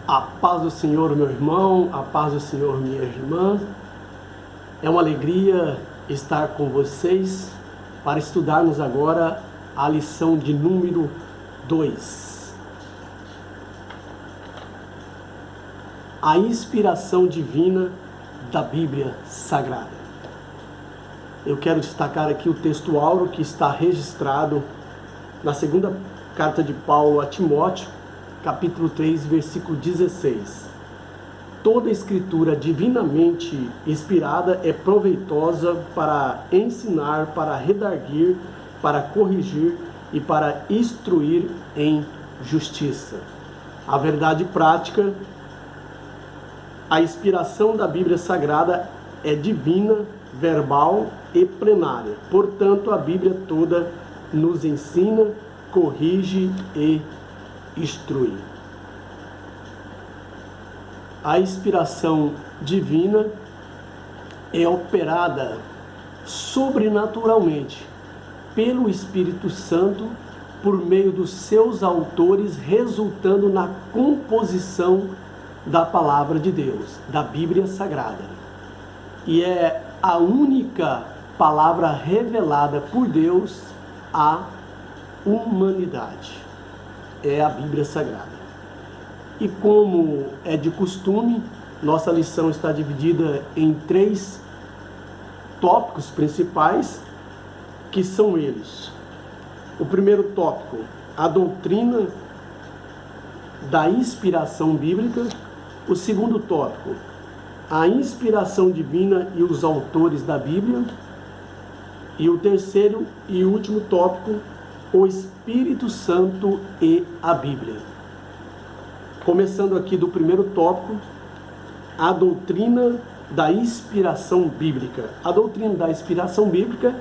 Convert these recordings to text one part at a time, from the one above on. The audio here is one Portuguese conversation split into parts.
A paz do Senhor, meu irmão, a paz do Senhor, minha irmã. É uma alegria estar com vocês para estudarmos agora a lição de número 2. A inspiração divina da Bíblia Sagrada. Eu quero destacar aqui o texto áureo que está registrado na segunda carta de Paulo a Timóteo, capítulo 3, versículo 16. Toda escritura divinamente inspirada é proveitosa para ensinar, para redarguir, para corrigir e para instruir em justiça. A verdade prática, a inspiração da Bíblia Sagrada é divina, verbal e plenária. Portanto, a Bíblia toda nos ensina, corrige e instrui. A inspiração divina é operada sobrenaturalmente pelo Espírito Santo por meio dos seus autores, resultando na composição da palavra de Deus, da Bíblia Sagrada. E é a única palavra revelada por Deus à humanidade. É a Bíblia Sagrada. E como é de costume, nossa lição está dividida em 3 tópicos principais, que são eles. O primeiro tópico, a doutrina da inspiração bíblica. O segundo tópico, a inspiração divina e os autores da Bíblia. E o terceiro e último tópico, o Espírito Santo e a Bíblia. Começando aqui do primeiro tópico, a doutrina da inspiração bíblica. A doutrina da inspiração bíblica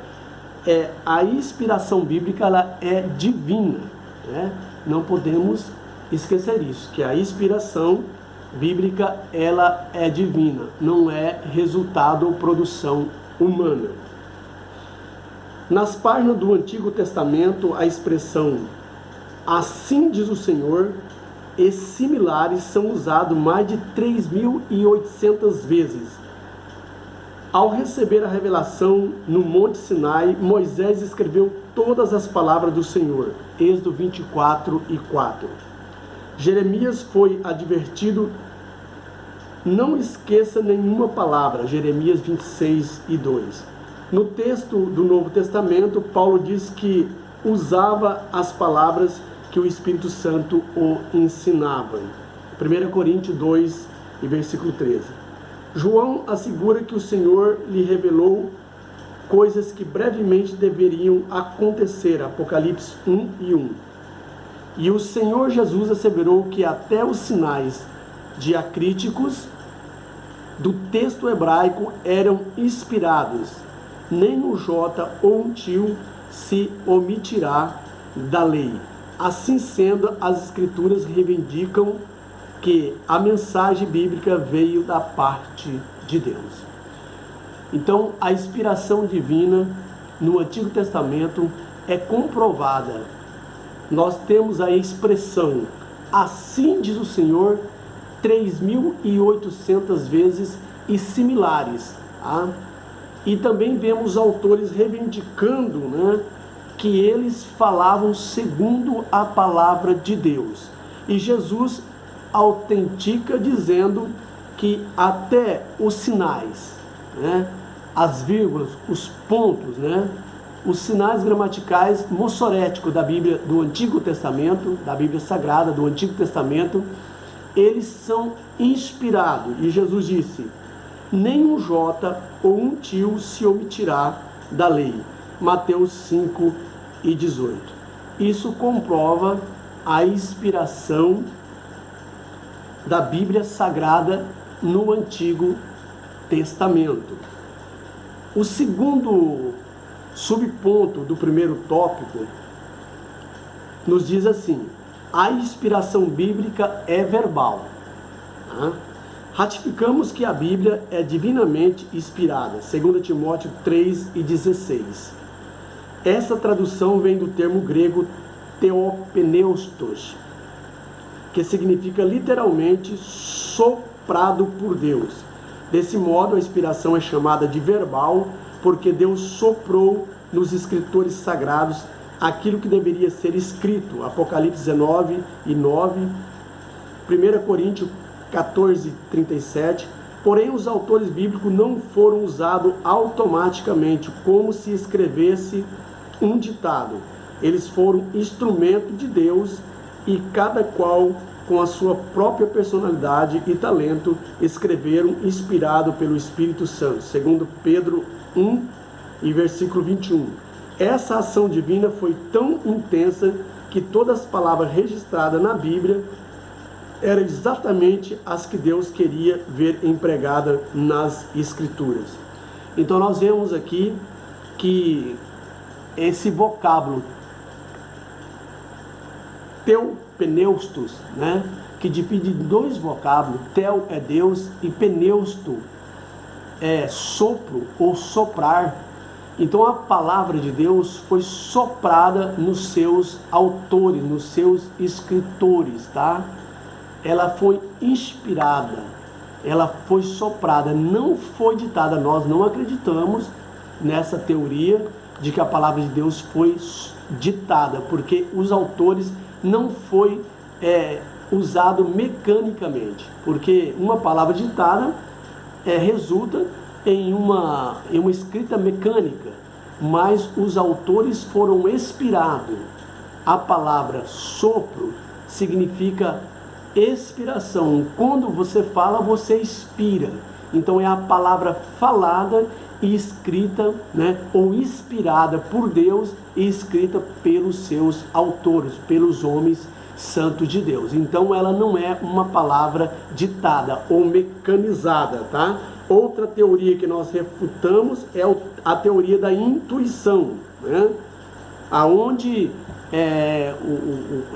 a inspiração bíblica, ela é divina, né? Não podemos esquecer isso, que a inspiração bíblica, ela é divina, não é resultado ou produção humana. Nas páginas do Antigo Testamento, a expressão "assim diz o Senhor" e similares são usados mais de 3.800 vezes. Ao receber a revelação no Monte Sinai, Moisés escreveu todas as palavras do Senhor. Êxodo 24:4. Jeremias foi advertido: não esqueça nenhuma palavra. Jeremias 26:2. No texto do Novo Testamento, Paulo diz que usava as palavras que o Espírito Santo o ensinava. 1 Coríntios 2, versículo 13. João assegura que o Senhor lhe revelou coisas que brevemente deveriam acontecer. Apocalipse 1:1. E o Senhor Jesus asseverou que até os sinais diacríticos do texto hebraico eram inspirados. Nem um jota ou um tio se omitirá da lei. Assim sendo, as Escrituras reivindicam que a mensagem bíblica veio da parte de Deus. Então, a inspiração divina no Antigo Testamento é comprovada. Nós temos a expressão "assim diz o Senhor" 3.800 vezes e similares, tá? E também vemos autores reivindicando, né, que eles falavam segundo a palavra de Deus. E Jesus autentica dizendo que até os sinais, né, as vírgulas, os pontos, né, os sinais gramaticais mossoréticos da Bíblia do Antigo Testamento, da Bíblia Sagrada do Antigo Testamento, eles são inspirados. E Jesus disse: nem um jota ou um tio se omitirá da lei. Mateus 5:18. Isso comprova a inspiração da Bíblia Sagrada no Antigo Testamento. O segundo subponto do primeiro tópico nos diz assim: a inspiração bíblica é verbal. Tá? Ratificamos que a Bíblia é divinamente inspirada, 2 Timóteo 3:16. Essa tradução vem do termo grego theopneustos, que significa literalmente soprado por Deus. Desse modo, a inspiração é chamada de verbal, porque Deus soprou nos escritores sagrados aquilo que deveria ser escrito. Apocalipse 19 e 9, 1 Coríntios 14, 37. Porém, os autores bíblicos não foram usados automaticamente, como se escrevesse um ditado. Eles foram instrumento de Deus e cada qual, com a sua própria personalidade e talento, escreveram inspirado pelo Espírito Santo. Segundo Pedro 1 e versículo 21. Essa ação divina foi tão intensa que todas as palavras registradas na Bíblia eram exatamente as que Deus queria ver empregadas nas Escrituras. Então nós vemos aqui que esse vocábulo teopneustos, né, que divide em dois vocábulos, tel é Deus e pneusto é sopro ou soprar. Então a palavra de Deus foi soprada nos seus autores, nos seus escritores, tá? Ela foi inspirada, ela foi soprada, não foi ditada. Nós não acreditamos nessa teoria de que a palavra de Deus foi ditada, porque os autores não foi usado mecanicamente, porque uma palavra ditada resulta em uma escrita mecânica, mas os autores foram inspirados. A palavra sopro significa expiração. Quando você fala, você expira. Então é a palavra falada e escrita, né, ou inspirada por Deus e escrita pelos seus autores, pelos homens santos de Deus. Então ela não é uma palavra ditada ou mecanizada, tá? Outra teoria que nós refutamos é a teoria da intuição, né? Aonde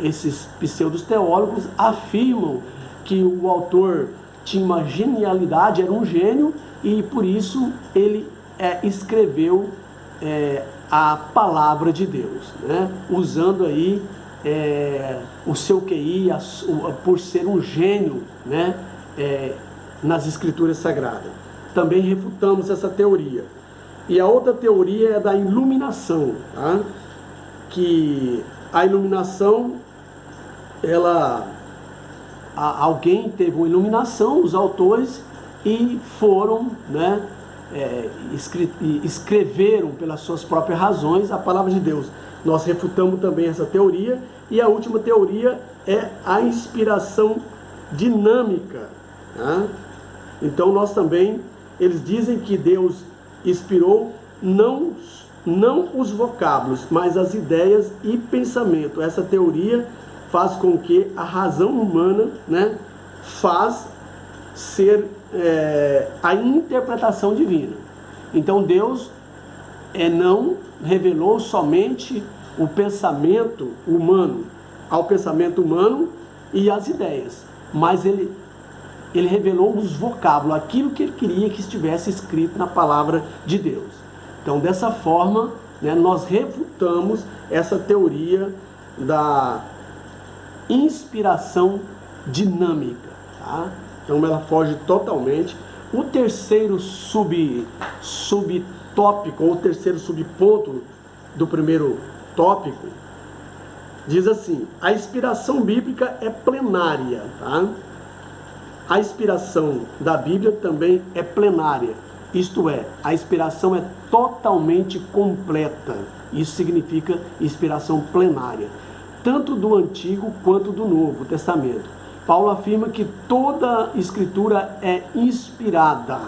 esses pseudos teólogos afirmam que o autor tinha uma genialidade, era um gênio, e por isso ele escreveu a palavra de Deus, né? Usando aí o seu QI por ser um gênio, né? Nas escrituras sagradas. Também refutamos essa teoria. E a outra teoria é da iluminação, tá? Que a iluminação, alguém teve uma iluminação, os autores, e foram, né, escreveram pelas suas próprias razões a palavra de Deus. Nós refutamos também essa teoria. E a última teoria é a inspiração dinâmica, tá? Então nós também, eles dizem que Deus inspirou não os vocábulos, mas as ideias e pensamento. Essa teoria faz com que a razão humana, né, faz ser a interpretação divina. Então Deus não revelou somente o pensamento humano, ao pensamento humano e as ideias, mas ele revelou os vocábulos, aquilo que ele queria que estivesse escrito na palavra de Deus. Então, dessa forma, né, nós refutamos essa teoria da inspiração dinâmica, tá? Então, ela foge totalmente. O terceiro subtópico, ou o terceiro subponto do primeiro tópico, diz assim: a inspiração bíblica é plenária, tá? A inspiração da Bíblia também é plenária, isto é, a inspiração é totalmente completa. Isso significa inspiração plenária, tanto do Antigo quanto do Novo Testamento. Paulo afirma que toda escritura é inspirada.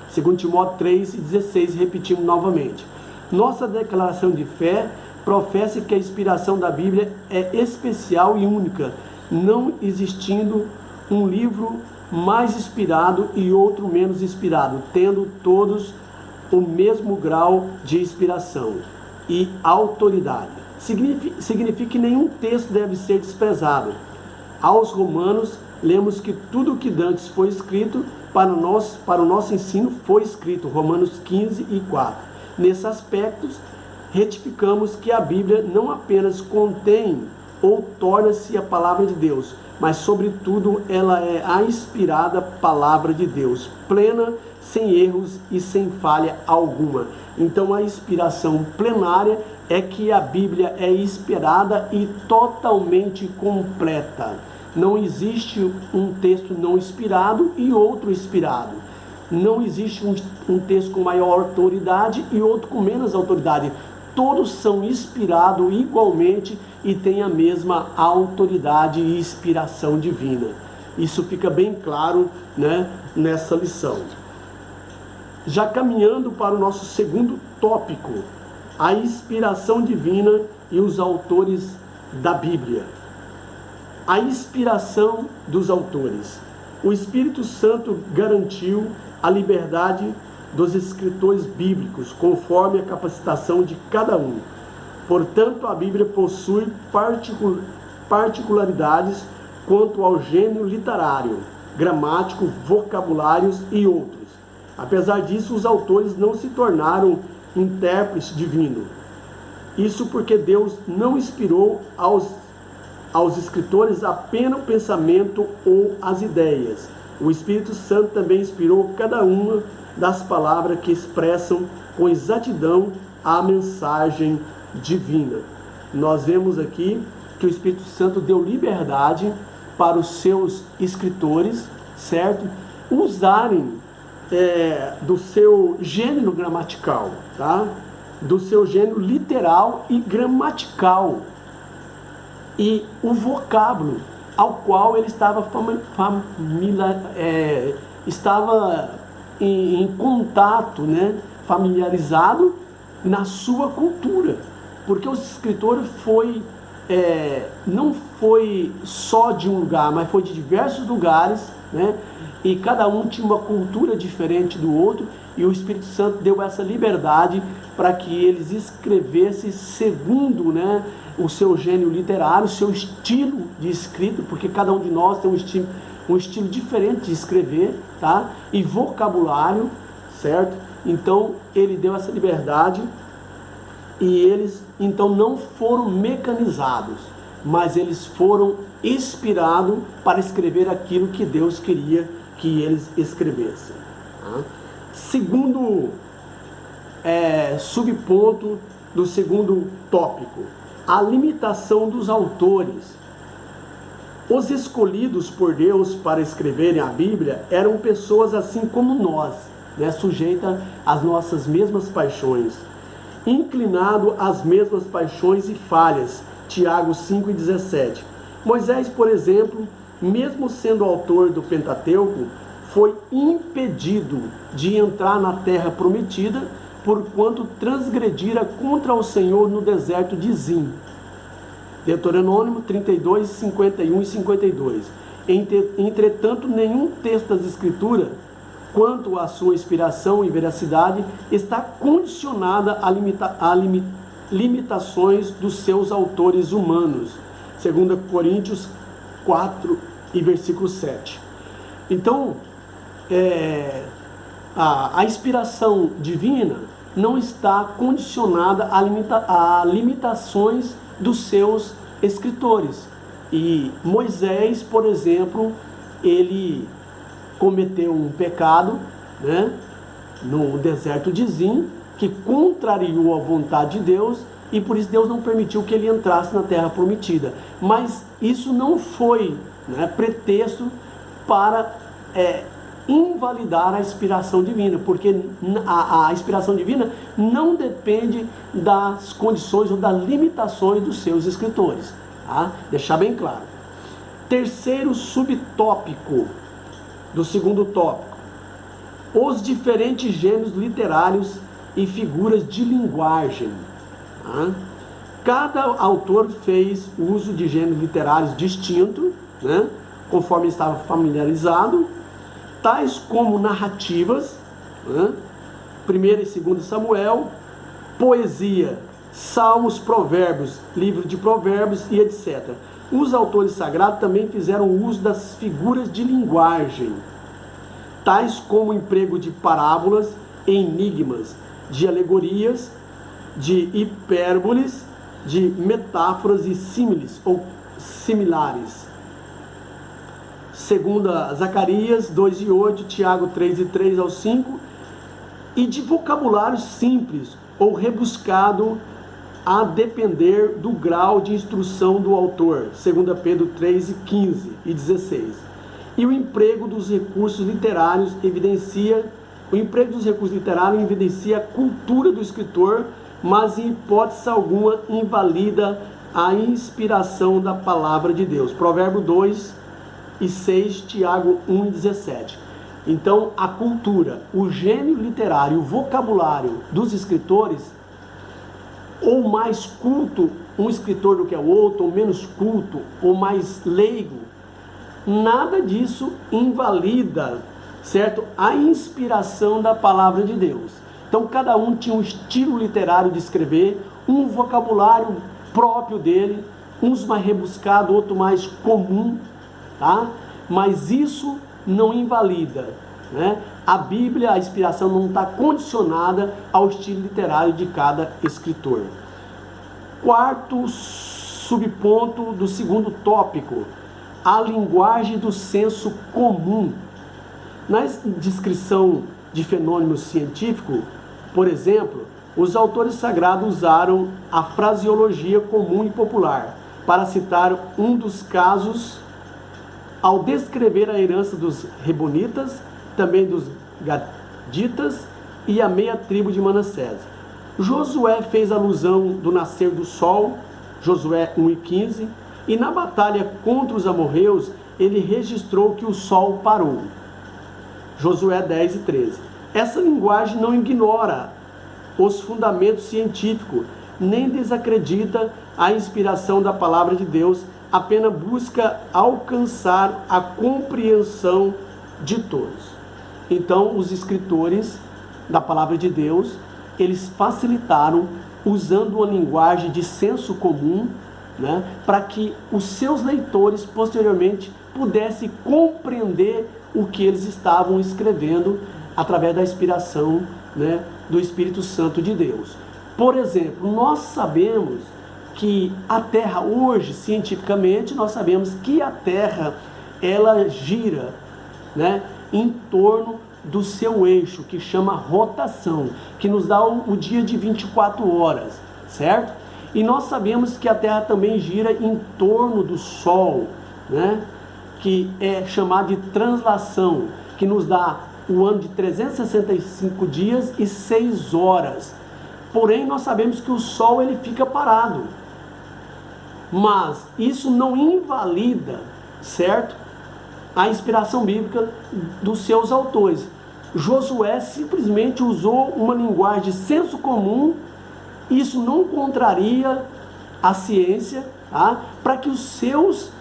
Segundo Timóteo 3,16, repetimos novamente. Nossa declaração de fé professa que a inspiração da Bíblia é especial e única, não existindo um livro mais inspirado e outro menos inspirado, tendo todos o mesmo grau de inspiração e autoridade. Significa que nenhum texto deve ser desprezado. Aos Romanos, lemos que tudo o que dantes foi escrito para o nosso ensino foi escrito, Romanos 15 e 4. Nesses aspectos, retificamos que a Bíblia não apenas contém ou torna-se a palavra de Deus, mas sobretudo ela é a inspirada palavra de Deus, plena, sem erros e sem falha alguma. Então a inspiração plenária é que a Bíblia é inspirada e totalmente completa. Não existe um texto não inspirado e outro inspirado. Não existe um texto com maior autoridade e outro com menos autoridade. Todos são inspirados igualmente e têm a mesma autoridade e inspiração divina. Isso fica bem claro, né, nessa lição. Já caminhando para o nosso segundo tópico, a inspiração divina e os autores da Bíblia. A inspiração dos autores. O Espírito Santo garantiu a liberdade dos escritores bíblicos, conforme a capacitação de cada um. Portanto, a Bíblia possui particularidades quanto ao gênero literário, gramático, vocabulários e outros. Apesar disso, os autores não se tornaram intérpretes divinos. Isso porque Deus não inspirou aos escritores apenas o pensamento ou as ideias. O Espírito Santo também inspirou cada uma das palavras que expressam com exatidão a mensagem divina. Nós vemos aqui que o Espírito Santo deu liberdade para os seus escritores, certo? Usarem do seu gênero gramatical, tá? Do seu gênero literal e gramatical e o vocábulo ao qual ele estava em contato, né? Familiarizado na sua cultura, porque o escritor não foi só de um lugar, mas foi de diversos lugares, né? E cada um tinha uma cultura diferente do outro, e o Espírito Santo deu essa liberdade para que eles escrevessem segundo, né, o seu gênio literário, o seu estilo de escrita, porque cada um de nós tem um estilo diferente de escrever, tá? E vocabulário, certo? Então ele deu essa liberdade e eles então não foram mecanizados, mas eles foram inspirados para escrever aquilo que Deus queria que eles escrevessem. Tá? Segundo subponto do segundo tópico, a limitação dos autores. Os escolhidos por Deus para escreverem a Bíblia eram pessoas assim como nós, né, sujeitas às nossas mesmas paixões, inclinado às mesmas paixões e falhas. Tiago 5,17. Moisés, por exemplo, mesmo sendo autor do Pentateuco, foi impedido de entrar na terra prometida, porquanto transgredira contra o Senhor no deserto de Zim. Deuteronômio 32, 51 e 52. Entretanto, nenhum texto das Escrituras, quanto à sua inspiração e veracidade, está condicionada a limitações dos seus autores humanos. 2 Coríntios 4 e versículo 7. Então, a inspiração divina não está condicionada a limitações dos seus escritores. E Moisés, por exemplo, ele cometeu um pecado, né, no deserto de Zim, que contrariou a vontade de Deus, e por isso Deus não permitiu que ele entrasse na terra prometida. Mas isso não foi, né, pretexto para invalidar a inspiração divina, porque a inspiração divina não depende das condições ou das limitações dos seus escritores. Tá? Deixar bem claro. Terceiro subtópico do segundo tópico: os diferentes gêneros literários e figuras de linguagem. Tá? Cada autor fez uso de gêneros literários distintos, né, conforme estava familiarizado, tais como narrativas, né, 1 e 2 Samuel, poesia, salmos, provérbios, livro de provérbios e etc. Os autores sagrados também fizeram uso das figuras de linguagem, tais como o emprego de parábolas, enigmas, de alegorias, de hipérboles, de metáforas e símiles ou similares. Segunda Zacarias 2:8, Tiago 3:3 ao 5, e de vocabulário simples ou rebuscado a depender do grau de instrução do autor. 2 Pedro 3:15 e 16. E o emprego dos recursos literários evidencia a cultura do escritor, mas em hipótese alguma invalida a inspiração da palavra de Deus. Provérbio 2:6, Tiago 1:17. Então, a cultura, o gênio literário, o vocabulário dos escritores, ou mais culto um escritor do que o outro, ou menos culto, ou mais leigo, nada disso invalida, certo? A inspiração da palavra de Deus. Então, cada um tinha um estilo literário de escrever, um vocabulário próprio dele, uns mais rebuscado, outro mais comum, tá? Mas isso não invalida, né? A Bíblia, a inspiração não está condicionada ao estilo literário de cada escritor. Quarto subponto do segundo tópico, a linguagem do senso comum. Na descrição de fenômeno científico, por exemplo, os autores sagrados usaram a fraseologia comum e popular para citar um dos casos ao descrever a herança dos Rebonitas, também dos Gaditas e a meia tribo de Manassés. Josué fez alusão do nascer do sol, Josué 1:15, e na batalha contra os amorreus ele registrou que o sol parou, Josué 10:13. Essa linguagem não ignora os fundamentos científicos, nem desacredita a inspiração da palavra de Deus, apenas busca alcançar a compreensão de todos. Então, os escritores da palavra de Deus, eles facilitaram, usando uma linguagem de senso comum, né, para que os seus leitores, posteriormente, pudessem compreender o que eles estavam escrevendo através da inspiração, né, do Espírito Santo de Deus. Por exemplo, nós sabemos que a Terra hoje, cientificamente, nós sabemos que a Terra, ela gira, né, em torno do seu eixo, que chama rotação, que nos dá o dia de 24 horas, certo? E nós sabemos que a Terra também gira em torno do Sol, né, que é chamado de translação, que nos dá o ano de 365 dias e 6 horas. Porém, nós sabemos que o Sol ele fica parado. Mas isso não invalida, certo, a inspiração bíblica dos seus autores. Josué simplesmente usou uma linguagem de senso comum, isso não contraria a ciência, tá? Para que os seus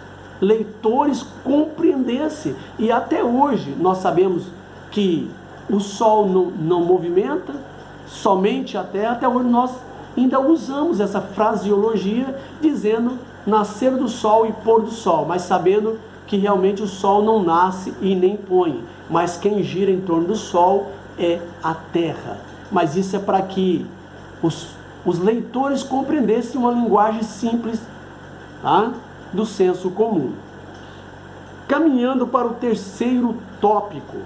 leitores compreendessem. E até hoje nós sabemos que o Sol não movimenta, somente a Terra. Até hoje nós ainda usamos essa fraseologia dizendo nascer do Sol e pôr do Sol, mas sabendo que realmente o Sol não nasce e nem põe, mas quem gira em torno do Sol é a Terra. Mas isso é para que os leitores compreendessem uma linguagem simples, tá, do senso comum. Caminhando para o terceiro tópico,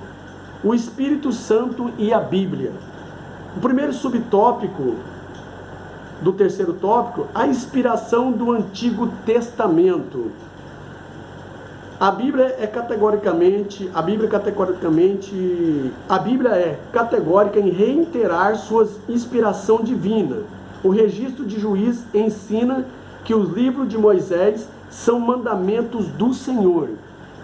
o Espírito Santo e a Bíblia. O primeiro subtópico do terceiro tópico, a inspiração do Antigo Testamento. A Bíblia é categórica em reiterar sua inspiração divina. O registro de Juízes ensina que os livros de Moisés são mandamentos do Senhor.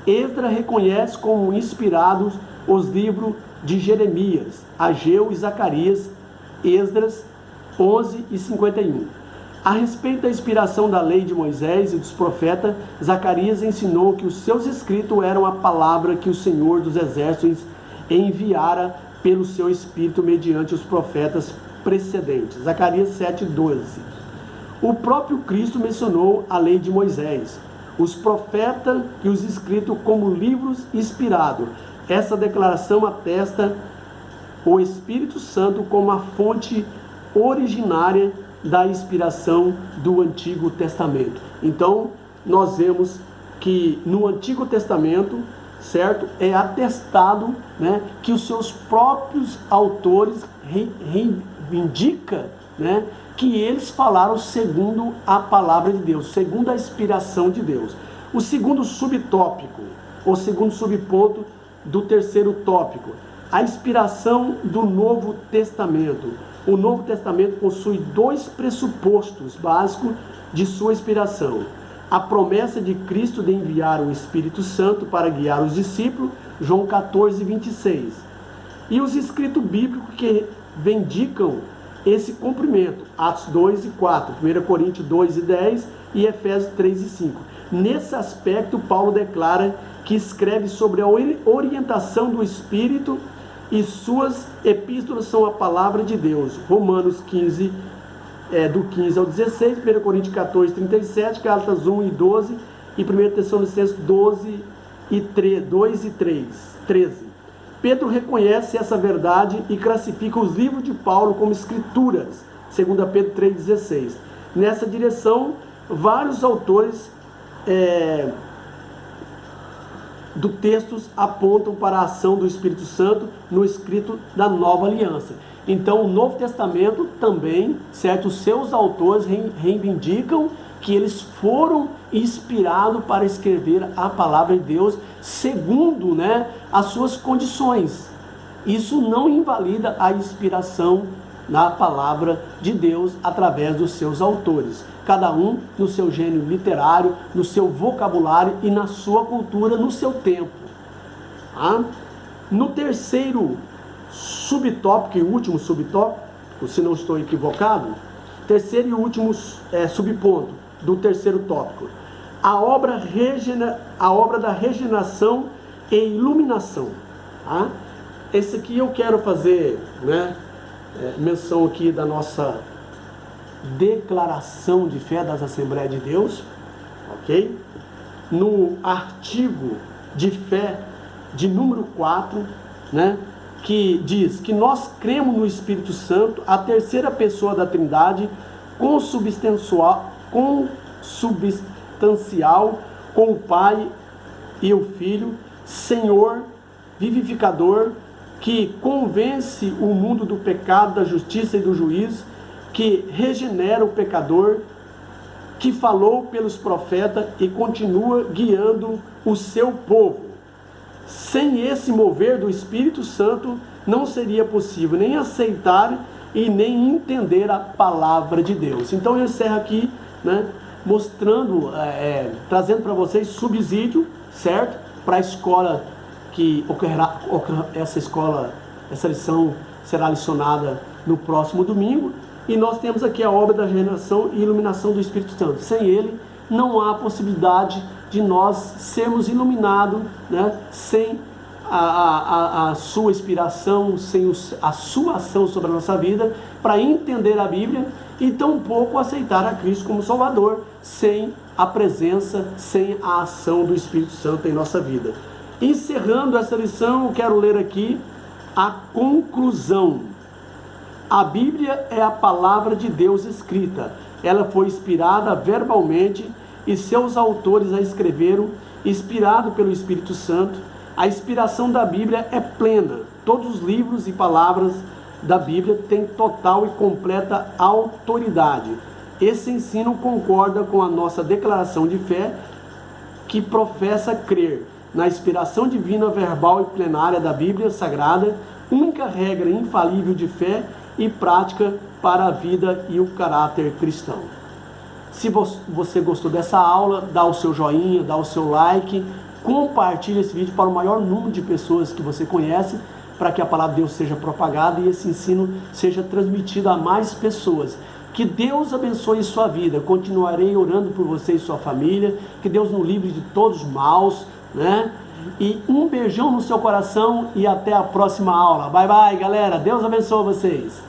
Esdras reconhece como inspirados os livros de Jeremias, Ageu e Zacarias, Esdras 11:51. A respeito da inspiração da lei de Moisés e dos profetas, Zacarias ensinou que os seus escritos eram a palavra que o Senhor dos Exércitos enviara pelo seu Espírito mediante os profetas precedentes. Zacarias 7:12. O próprio Cristo mencionou a lei de Moisés, os profetas e os escritos como livros inspirados. Essa declaração atesta o Espírito Santo como a fonte originária da inspiração do Antigo Testamento. Então, nós vemos que no Antigo Testamento, certo, é atestado, né, que os seus próprios autores reivindicam, né, que eles falaram segundo a palavra de Deus, segundo a inspiração de Deus. O segundo subtópico, ou segundo subponto do terceiro tópico, a inspiração do Novo Testamento. O Novo Testamento possui dois pressupostos básicos de sua inspiração: a promessa de Cristo de enviar o Espírito Santo para guiar os discípulos, João 14, 26. E os escritos bíblicos que vindicam esse cumprimento, Atos 2 e 4, 1 Coríntios 2 e 10 e Efésios 3 e 5. Nesse aspecto, Paulo declara que escreve sobre a orientação do Espírito e suas epístolas são a palavra de Deus. Romanos 15, do 15 ao 16, 1 Coríntios 14, 37, Gálatas 1 e 12 e 1 Tessalonicenses 2 e 13. Pedro reconhece essa verdade e classifica os livros de Paulo como escrituras, 2 Pedro 3,16. Nessa direção, vários autores do textos apontam para a ação do Espírito Santo no escrito da Nova Aliança. Então, o Novo Testamento também, certo, os seus autores reivindicam que eles foram inspirados para escrever a palavra de Deus segundo, né, as suas condições. Isso não invalida a inspiração na palavra de Deus através dos seus autores, cada um no seu gênio literário, no seu vocabulário e na sua cultura, no seu tempo. Tá? No terceiro subtópico e último subtópico, se não estou equivocado, terceiro e último subponto do terceiro tópico, a obra da regeneração e iluminação. Tá? Esse aqui eu quero fazer, né, menção aqui da nossa declaração de fé das Assembleias de Deus, ok? No artigo de fé de número 4, né, que diz que nós cremos no Espírito Santo, a terceira pessoa da Trindade, consubstancial com o Pai e o Filho, Senhor, vivificador, que convence o mundo do pecado, da justiça e do juízo, que regenera o pecador, que falou pelos profetas e continua guiando o seu povo. Sem esse mover do Espírito Santo, não seria possível nem aceitar e nem entender a palavra de Deus. Então eu encerro aqui, né, mostrando, trazendo para vocês subsídio, certo? Para a escola que ocorrerá, essa lição será licionada no próximo domingo. E nós temos aqui a obra da regeneração e iluminação do Espírito Santo. Sem ele, não há possibilidade de nós sermos iluminados, né? Sem a sua inspiração, sem a sua ação sobre a nossa vida, para entender a Bíblia e tampouco aceitar a Cristo como Salvador, sem a presença, sem a ação do Espírito Santo em nossa vida. Encerrando essa lição, eu quero ler aqui a conclusão. A Bíblia é a palavra de Deus escrita. Ela foi inspirada verbalmente e seus autores a escreveram, inspirado pelo Espírito Santo. A inspiração da Bíblia é plena. Todos os livros e palavras da Bíblia têm total e completa autoridade. Esse ensino concorda com a nossa declaração de fé, que professa crer na inspiração divina verbal e plenária da Bíblia Sagrada, única regra infalível de fé e prática para a vida e o caráter cristão. Se você gostou dessa aula, dá o seu joinha, dá o seu like, compartilhe esse vídeo para o maior número de pessoas que você conhece, para que a palavra de Deus seja propagada e esse ensino seja transmitido a mais pessoas. Que Deus abençoe sua vida. Continuarei orando por você e sua família. Que Deus nos livre de todos os maus, né? E um beijão no seu coração e até a próxima aula. Bye, bye, galera. Deus abençoe vocês.